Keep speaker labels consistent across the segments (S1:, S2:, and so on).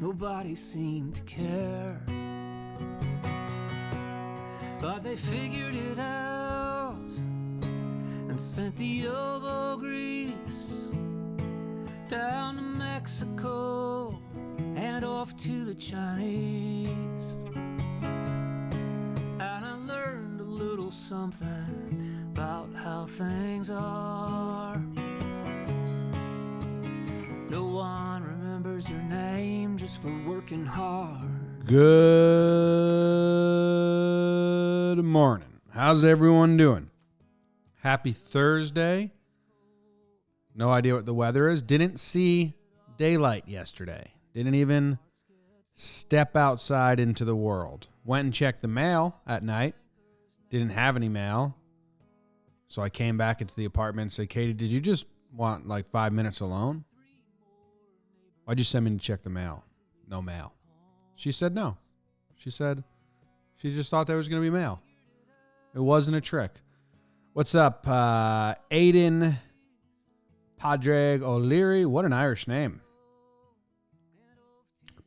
S1: nobody seemed to care. But they figured it out and sent the elbow grease down to Mexico and off to the Chinese. And I learned a little something about how things are. No one remembers your name just for working hard.
S2: Good morning. How's everyone doing? Happy Thursday. No idea what the weather is. Didn't see daylight yesterday. Didn't even step outside into the world. Went and checked the mail at night. Didn't have any mail. So I came back into the apartment and said, Katie, did you just want like 5 minutes alone? Why'd you send me to check the mail? No mail. She said no. She said she just thought there was going to be mail. It wasn't a trick. What's up, Aiden Padraig O'Leary? What an Irish name.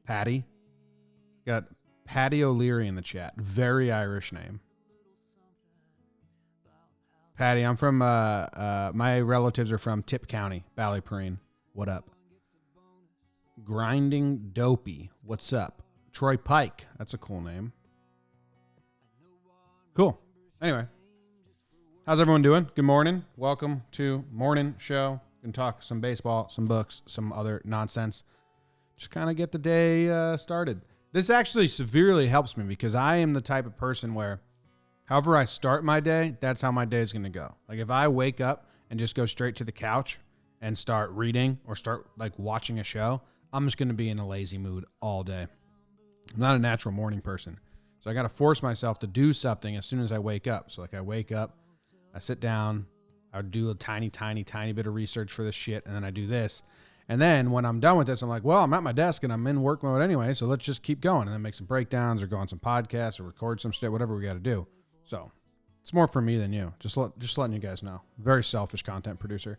S2: Patty. Got Patty O'Leary in the chat. Very Irish name. Patty, I'm from, my relatives are from Tip County, Ballypreen. What up? Grinding Dopey. What's up? Troy Pike. That's a cool name. Cool. Anyway. How's everyone doing? Good morning. Welcome to Morning Show. We can talk some baseball, some books, some other nonsense. Just kind of get the day started. This actually severely helps me because I am the type of person where however I start my day, that's how my day is going to go. Like if I wake up and just go straight to the couch and start reading or start like watching a show, I'm just going to be in a lazy mood all day. I'm not a natural morning person. So I got to force myself to do something as soon as I wake up. So like I wake up, I sit down, I do a tiny bit of research for this shit. And then I do this. And then when I'm done with this, I'm like, well, I'm at my desk and I'm in work mode anyway. So let's just keep going and then make some breakdowns or go on some podcasts or record some shit, whatever we got to do. So it's more for me than you. Just letting you guys know. Very selfish content producer.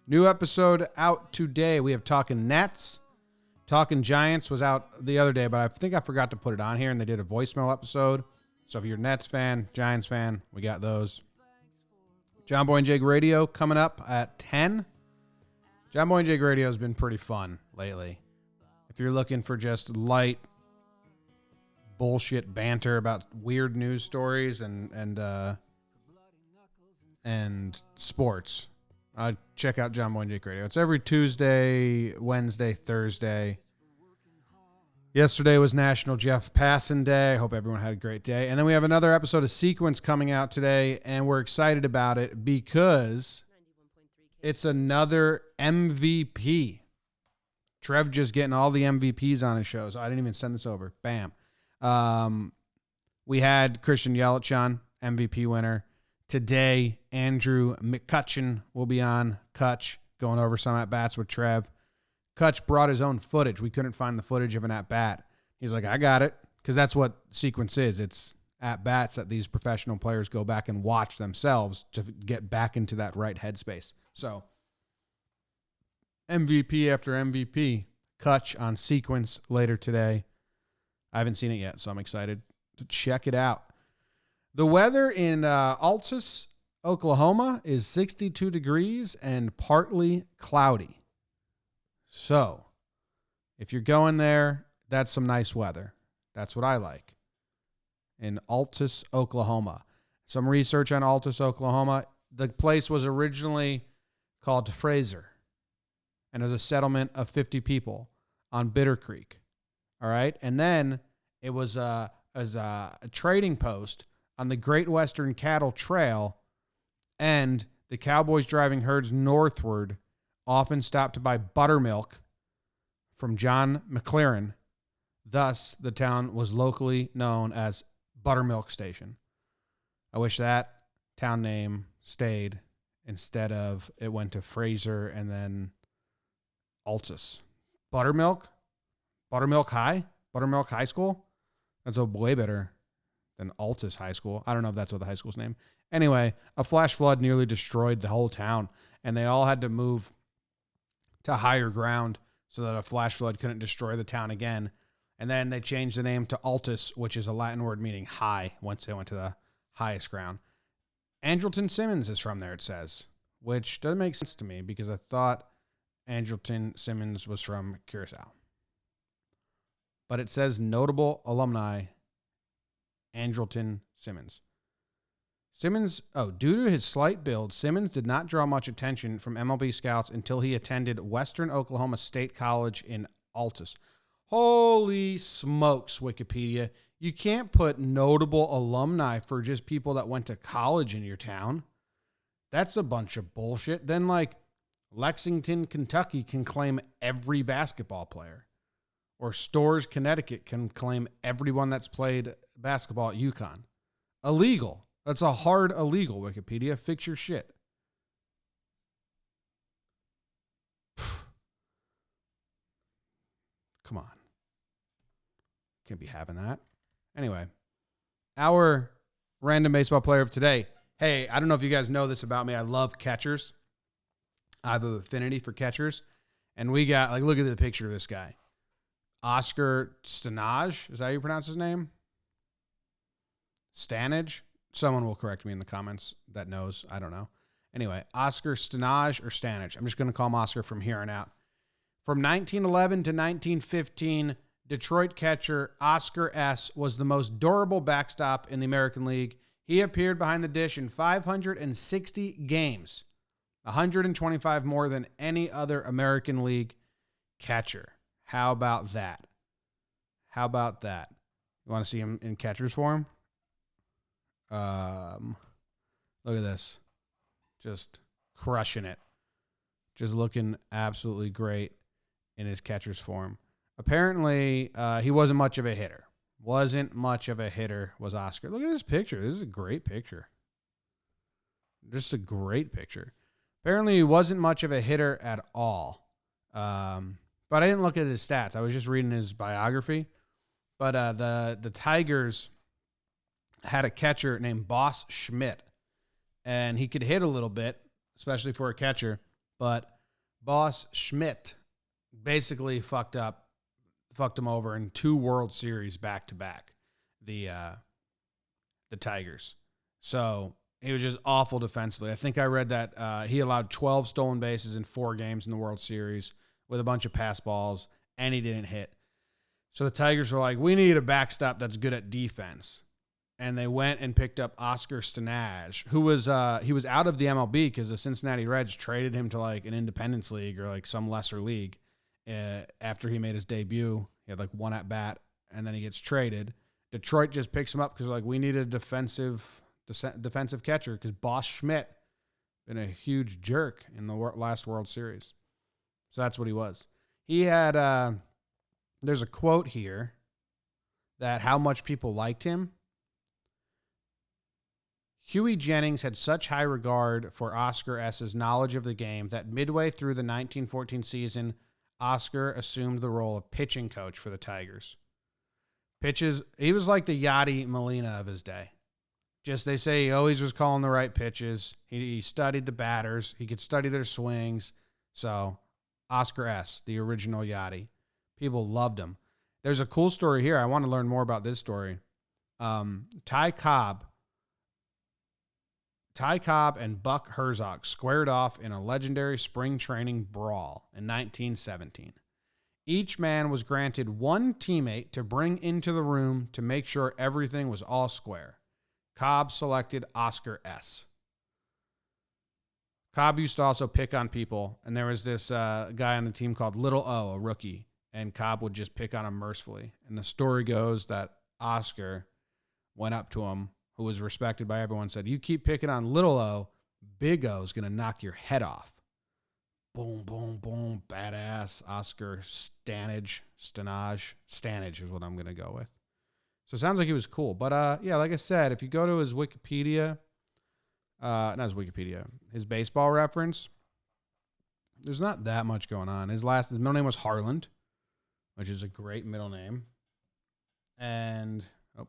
S2: New episode out today. We have Talking Nets. Talking Giants was out the other day, but I think I forgot to put it on here, and they did a voicemail episode. So if you're a Nets fan, Giants fan, we got those. John Boy and Jake Radio coming up at 10. John Boy and Jake Radio has been pretty fun lately. If you're looking for just light bullshit banter about weird news stories and sports, check out John Boy and Jake Radio. It's every Tuesday, Wednesday, Thursday. Yesterday was National Jeff Passan Day. I hope everyone had a great day. And then we have another episode of Sequence coming out today, and we're excited about it because it's another MVP. Trev just getting all the MVPs on his show, so I didn't even send this over. Bam. We had Christian Yelich on, MVP winner. Today, Andrew McCutcheon will be on Kutch, going over some at-bats with Trev. Kutch brought his own footage. We couldn't find the footage of an at-bat. He's like, I got it, because that's what Sequence is. It's at-bats that these professional players go back and watch themselves to get back into that right headspace. So, MVP after MVP, Kutch on Sequence later today. I haven't seen it yet, so I'm excited to check it out. The weather in Altus, Oklahoma is 62 degrees and partly cloudy. So, if you're going there, that's some nice weather. That's what I like. In Altus, Oklahoma. Some research on Altus, Oklahoma. The place was originally called Fraser, and it was a settlement of 50 people on Bitter Creek. All right? And then it was a trading post on the Great Western Cattle Trail, and the cowboys driving herds northward often stopped to buy buttermilk from John McLaren. Thus, the town was locally known as Buttermilk Station. I wish that town name stayed instead of it went to Fraser and then Altus. Buttermilk High School? That's way better than Altus High School. I don't know if that's what the high school's name. Anyway, a flash flood nearly destroyed the whole town, and they all had to move to higher ground so that a flash flood couldn't destroy the town again. And then they changed the name to Altus, which is a Latin word meaning high, once they went to the highest ground. Andrelton Simmons is from there, it says, which doesn't make sense to me because I thought Andrelton Simmons was from Curacao. But it says notable alumni, Andrelton Simmons. Due to his slight build, Simmons did not draw much attention from MLB scouts until he attended Western Oklahoma State College in Altus. Holy smokes, Wikipedia. You can't put notable alumni for just people that went to college in your town. That's a bunch of bullshit. Then, like, Lexington, Kentucky can claim every basketball player. Or Storrs, Connecticut can claim everyone that's played basketball at UConn. Illegal. That's a hard illegal, Wikipedia. Fix your shit. Come on. Can't be having that. Anyway, our random baseball player of today. Hey, I don't know if you guys know this about me. I love catchers. I have an affinity for catchers. And we got, like, look at the picture of this guy. Oscar Stanage. Is that how you pronounce his name? Stanage? Someone will correct me in the comments that knows. I don't know. Anyway, Oscar Stanage or Stanage. I'm just going to call him Oscar from here on out. From 1911 to 1915, Detroit catcher Oscar S. was the most durable backstop in the American League. He appeared behind the dish in 560 games, 125 more than any other American League catcher. How about that? How about that? You want to see him in catcher's form? Look at this. Just crushing it. Just looking absolutely great in his catcher's form. Apparently, he wasn't much of a hitter. Wasn't much of a hitter was Oscar. Look at this picture. This is a great picture. Just a great picture. Apparently, he wasn't much of a hitter at all. But I didn't look at his stats. I was just reading his biography. But the Tigers had a catcher named Boss Schmidt. And he could hit a little bit, especially for a catcher. But Boss Schmidt basically fucked him over in 2 World Series back-to-back, the Tigers. So he was just awful defensively. I think I read that he allowed 12 stolen bases in 4 games in the World Series with a bunch of pass balls, and he didn't hit. So the Tigers were like, we need a backstop that's good at defense. And they went and picked up Oscar Stanage, who was he was out of the MLB because the Cincinnati Reds traded him to like an Independence League or like some lesser league after he made his debut. He had like 1 at bat, and then he gets traded. Detroit just picks him up because like we need a defensive catcher because Boss Schmidt been a huge jerk in the last World Series. So that's what he was. He had there's a quote here that how much people liked him. Huey Jennings had such high regard for Oscar S.'s knowledge of the game that midway through the 1914 season, Oscar assumed the role of pitching coach for the Tigers. He was like the Yachty Molina of his day. Just they say he always was calling the right pitches. He studied the batters. He could study their swings. So Oscar S., the original Yachty. People loved him. There's a cool story here. I want to learn more about this story. Ty Cobb and Buck Herzog squared off in a legendary spring training brawl in 1917. Each man was granted 1 teammate to bring into the room to make sure everything was all square. Cobb selected Oscar S. Cobb used to also pick on people, and there was this guy on the team called Little O, a rookie, and Cobb would just pick on him mercifully. And the story goes that Oscar went up to him, who was respected by everyone, said, you keep picking on Little O, Big O is going to knock your head off. Boom, boom, boom, badass. Oscar Stanage is what I'm going to go with. So it sounds like he was cool. But, yeah, like I said, if you go to his Wikipedia, his baseball reference, there's not that much going on. His middle name was Harland, which is a great middle name. And,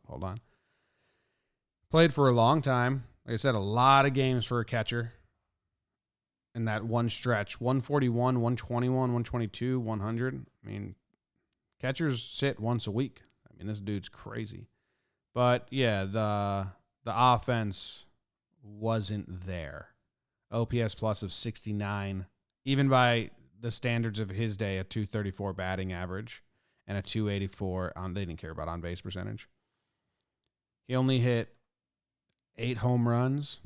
S2: hold on. Played for a long time. Like I said, a lot of games for a catcher. in that one stretch, 141, 121, 122, 100. I mean, catchers sit once a week. I mean, this dude's crazy. But, yeah, the offense wasn't there. OPS plus of 69, even by the standards of his day, a 234 batting average and a 284 they didn't care about on-base percentage. He only hit 8 home runs.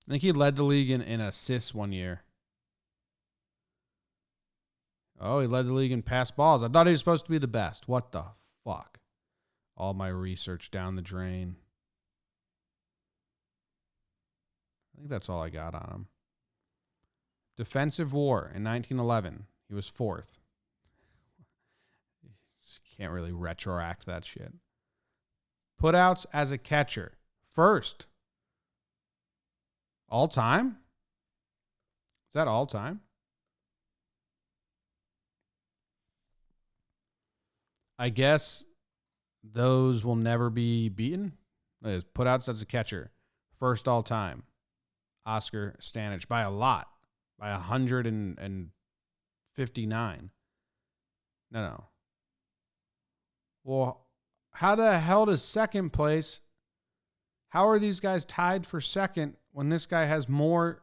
S2: I think he led the league in assists one year. Oh, he led the league in pass balls. I thought he was supposed to be the best. What the fuck? All my research down the drain. I think that's all I got on him. Defensive WAR in 1911. He was 4th. You can't really retroact that shit. Putouts as a catcher. 1st. All time? Is that all time? I guess those will never be beaten. Putouts as a catcher. 1st all time. Oscar Stanage by a lot. By 159. No. Well, how the hell does 2nd place? How are these guys tied for 2nd when this guy has more?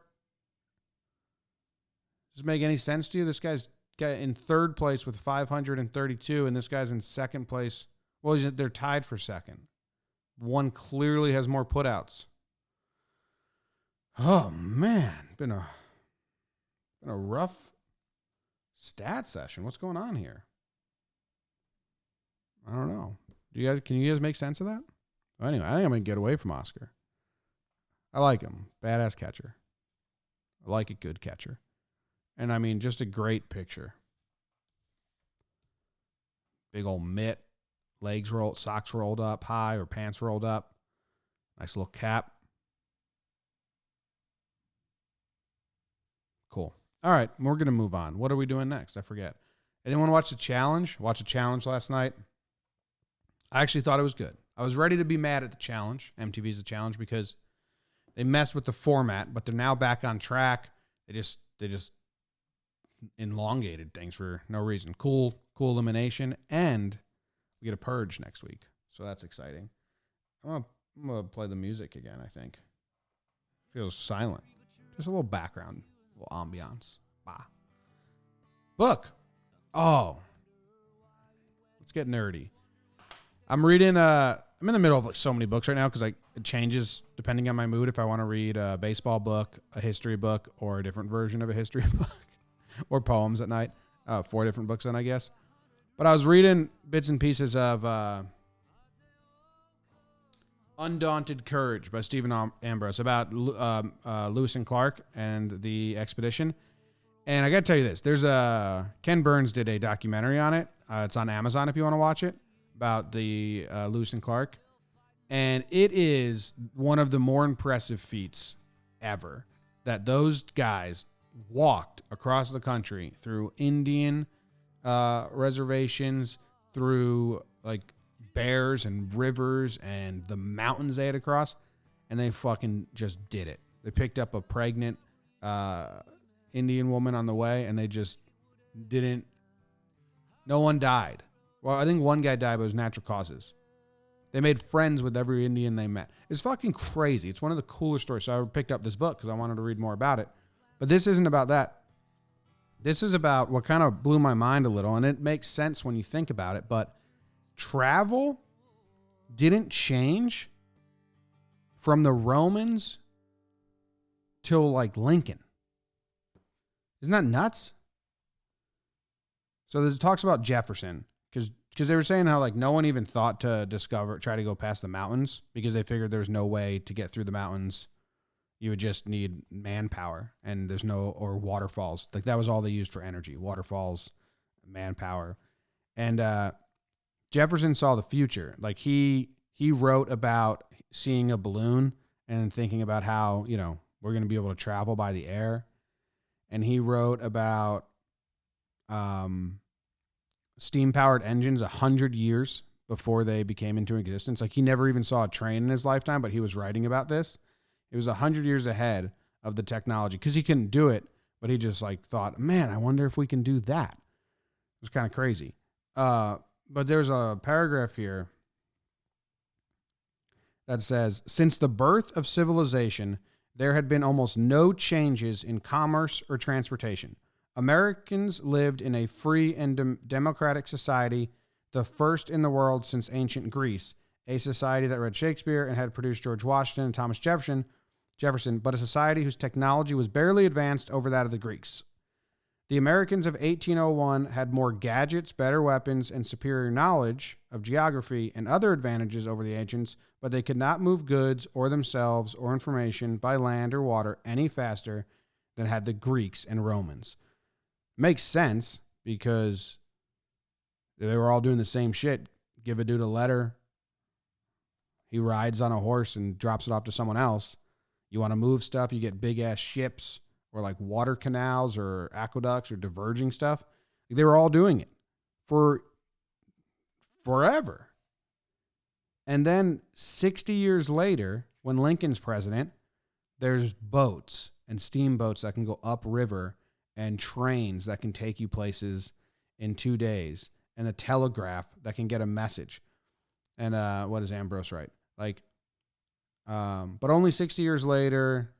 S2: Does it make any sense to you? This guy's in 3rd place with 532, and this guy's in 2nd place. Well, they're tied for 2nd. One clearly has more putouts. Oh man, been a rough stat session. What's going on here? I don't know. Can you guys make sense of that? Well, anyway, I think I'm gonna get away from Oscar. I like him. Badass catcher. I like a good catcher. And I mean, just a great picture. Big old mitt, legs rolled, socks rolled up high or pants rolled up. Nice little cap. Cool. All right, we're going to move on. What are we doing next? I forget. Anyone watch the challenge? Watch the challenge last night? I actually thought it was good. I was ready to be mad at the challenge, MTV's The Challenge, because they messed with the format, but they're now back on track. They just elongated things for no reason. Cool elimination, and we get a purge next week, so that's exciting. I'm gonna play the music again. I think feels silent. Just a little background, a little ambiance. Book. Oh, let's get nerdy. I'm reading. I'm in the middle of so many books right now because it changes depending on my mood. If I want to read a baseball book, a history book, or a different version of a history book, or poems at night. 4 different books then, I guess. But I was reading bits and pieces of Undaunted Courage by Stephen Ambrose about Lewis and Clark and the expedition. And I got to tell you this. There's Ken Burns did a documentary on it. It's on Amazon if you want to watch it, about the Lewis and Clark. And it is one of the more impressive feats ever that those guys walked across the country through Indian reservations, through like bears and rivers and the mountains they had to cross, and they fucking just did it. They picked up a pregnant Indian woman on the way, and they just didn't. No one died. Well, I think one guy died, but it was natural causes. They made friends with every Indian they met. It's fucking crazy. It's one of the cooler stories. So I picked up this book because I wanted to read more about it. But this isn't about that. This is about what kind of blew my mind a little, and it makes sense when you think about it, but travel didn't change from the Romans till like Lincoln. Isn't that nuts? So it talks about Jefferson, because they were saying how like no one even thought to try to go past the mountains because they figured there's no way to get through the mountains. You would just need manpower, and there's or waterfalls. Like that was all they used for energy, waterfalls, manpower. And Jefferson saw the future. Like he wrote about seeing a balloon and thinking about how, we're going to be able to travel by the air. And he wrote about steam-powered engines 100 years before they became into existence. Like he never even saw a train in his lifetime, but he was writing about this. He was 100 years ahead of the technology because he couldn't do it, but he just like thought, man, I wonder if we can do that. It was kind of crazy. But there's a paragraph here that says, since the birth of civilization, there had been almost no changes in commerce or transportation. Americans lived in a free and democratic society, the first in the world since ancient Greece, a society that read Shakespeare and had produced George Washington and Thomas Jefferson, but a society whose technology was barely advanced over that of the Greeks. The Americans of 1801 had more gadgets, better weapons, and superior knowledge of geography and other advantages over the ancients, but they could not move goods or themselves or information by land or water any faster than had the Greeks and Romans. Makes sense because they were all doing the same shit. Give a dude a letter. He rides on a horse and drops it off to someone else. You want to move stuff, you get big-ass ships or like water canals or aqueducts or diverging stuff. They were all doing it for forever. And then 60 years later, when Lincoln's president, there's boats and steamboats that can go upriver and trains that can take you places in 2 days and a telegraph that can get a message. And what does Ambrose write? Like, but only 60 years later,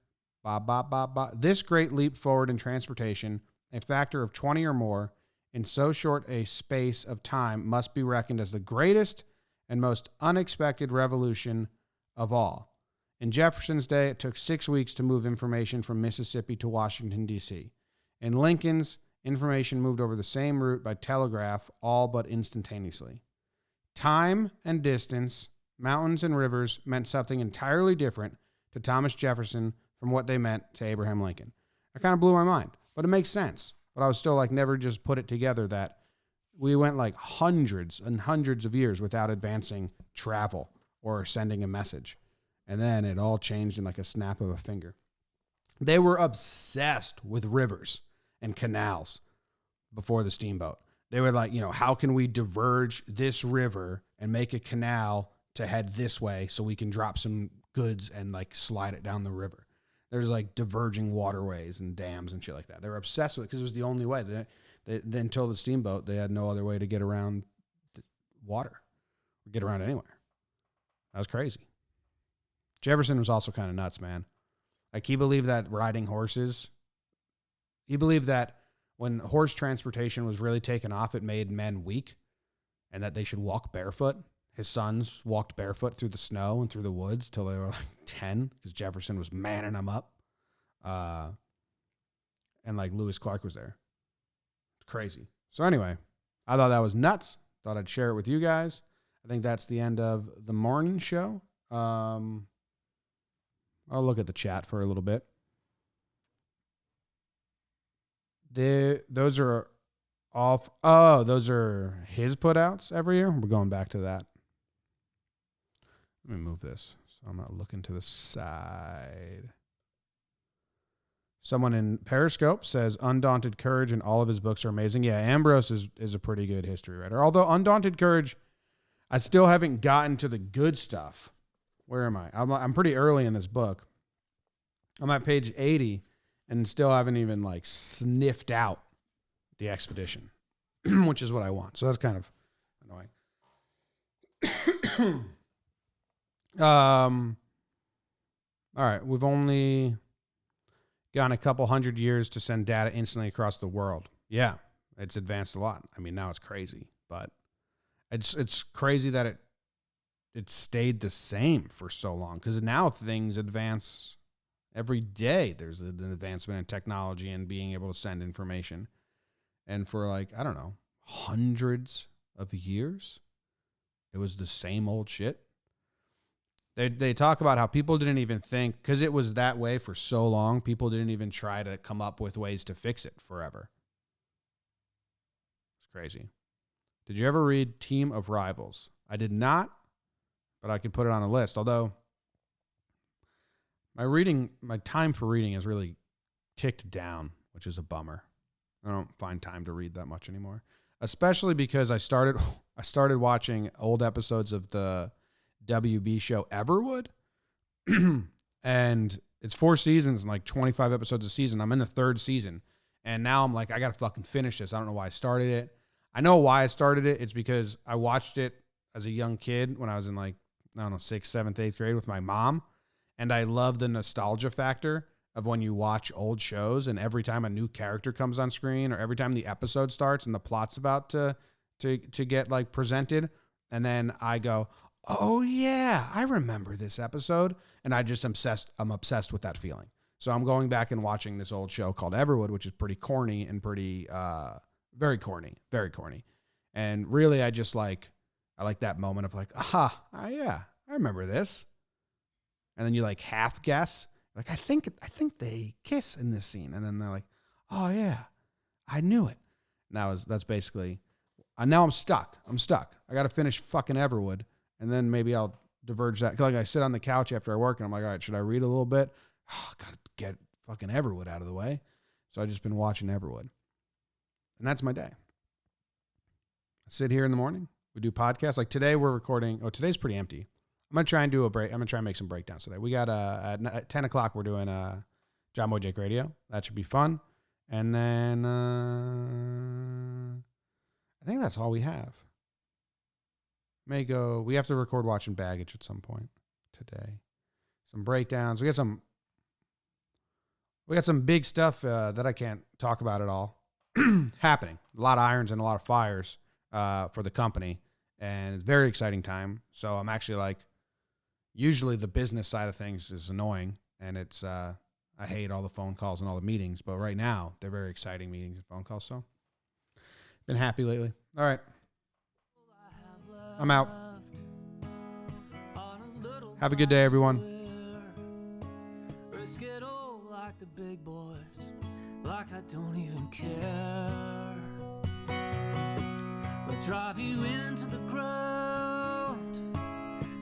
S2: this great leap forward in transportation, a factor of 20 or more, in so short a space of time, must be reckoned as the greatest and most unexpected revolution of all. In Jefferson's day, it took 6 weeks to move information from Mississippi to Washington, D.C. In Lincoln's, information moved over the same route by telegraph, all but instantaneously. Time and distance, mountains and rivers meant something entirely different to Thomas Jefferson from what they meant to Abraham Lincoln. That kind of blew my mind, but it makes sense. But I was still like, never just put it together that we went like hundreds and hundreds of years without advancing travel or sending a message. And then it all changed in like a snap of a finger. They were obsessed with rivers and canals before the steamboat. They were like, how can we diverge this river and make a canal to head this way so we can drop some goods and like slide it down the river? There's like diverging waterways and dams and shit like that. They were obsessed with it because it was the only way. They, until the steamboat, they had no other way to get around water or get around anywhere. That was crazy. Jefferson was also kind of nuts, man. Like he believed that riding horses, he believed that when horse transportation was really taken off, it made men weak and that they should walk barefoot. His sons walked barefoot through the snow and through the woods till they were like 10 because Jefferson was manning them up. And like Lewis Clark was there. It's crazy. So anyway, I thought that was nuts. Thought I'd share it with you guys. I think that's the end of the morning show. I'll look at the chat for a little bit. Those are off. Oh, those are his putouts every year. We're going back to that. Let me move this so I'm not looking to the side. Someone in Periscope says Undaunted Courage and all of his books are amazing. Yeah, Ambrose is a pretty good history writer. Although Undaunted Courage, I still haven't gotten to the good stuff. Where am I? I'm pretty early in this book. I'm at page 80 and still haven't even like sniffed out the expedition, which is what I want. So that's kind of annoying. All right. We've only gone a couple hundred years to send data instantly across the world. Yeah, it's advanced a lot. I mean, now it's crazy, but it's crazy that it stayed the same for so long because now things advance every day. There's an advancement in technology and being able to send information. And for like, I don't know, hundreds of years, it was the same old shit. They talk about how people didn't even think, because it was that way for so long, people didn't even try to come up with ways to fix it forever. It's crazy. Did you ever read Team of Rivals? I did not, but I could put it on a list. Although my time for reading has really ticked down, which is a bummer. I don't find time to read that much anymore, especially because I started watching old episodes of the WB show Everwood. And it's 4 seasons and like 25 episodes a season. I'm in the 3rd season. And now I'm like, I got to fucking finish this. I don't know why I started it. I know why I started it. It's because I watched it as a young kid when I was in like, I don't know, 6th, 7th, 8th grade with my mom. And I love the nostalgia factor of when you watch old shows and every time a new character comes on screen or every time the episode starts and the plot's about to get like presented. And then I go, oh yeah, I remember this episode. And I'm obsessed with that feeling. So I'm going back and watching this old show called Everwood, which is pretty corny and pretty, very corny. And really, I like that moment of like, yeah, I remember this. And then you like half guess, like, I think they kiss in this scene. And then they're like, oh yeah, I knew it. And that's basically, now I'm stuck. I got to finish fucking Everwood. And then maybe I'll diverge that. Like I sit on the couch after I work and I'm like, all right, should I read a little bit? Oh, got to get fucking Everwood out of the way. So I've just been watching Everwood. And that's my day. I sit here in the morning. We do podcasts. Like today we're recording. Oh, today's pretty empty. I'm going to try and do a break. I'm going to try and make some breakdowns today. We got at 10 o'clock, we're doing John Boy Jake Radio. That should be fun. And then I think that's all we have. We have to record Watching Baggage at some point today. Some breakdowns. We got some big stuff that I can't talk about at all happening. A lot of irons and a lot of fires for the company. And it's a very exciting time. So I'm actually like, usually the business side of things is annoying. And it's, I hate all the phone calls and all the meetings. But right now, they're very exciting meetings and phone calls. So been happy lately. All right. I'm out. Have a good day, everyone.
S1: Risk it all like the big boys, like I don't even care. We'll drive you into the ground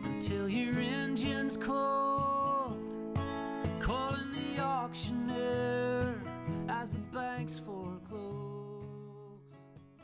S1: until your engine's cold. Calling the auctioneer as the banks fall.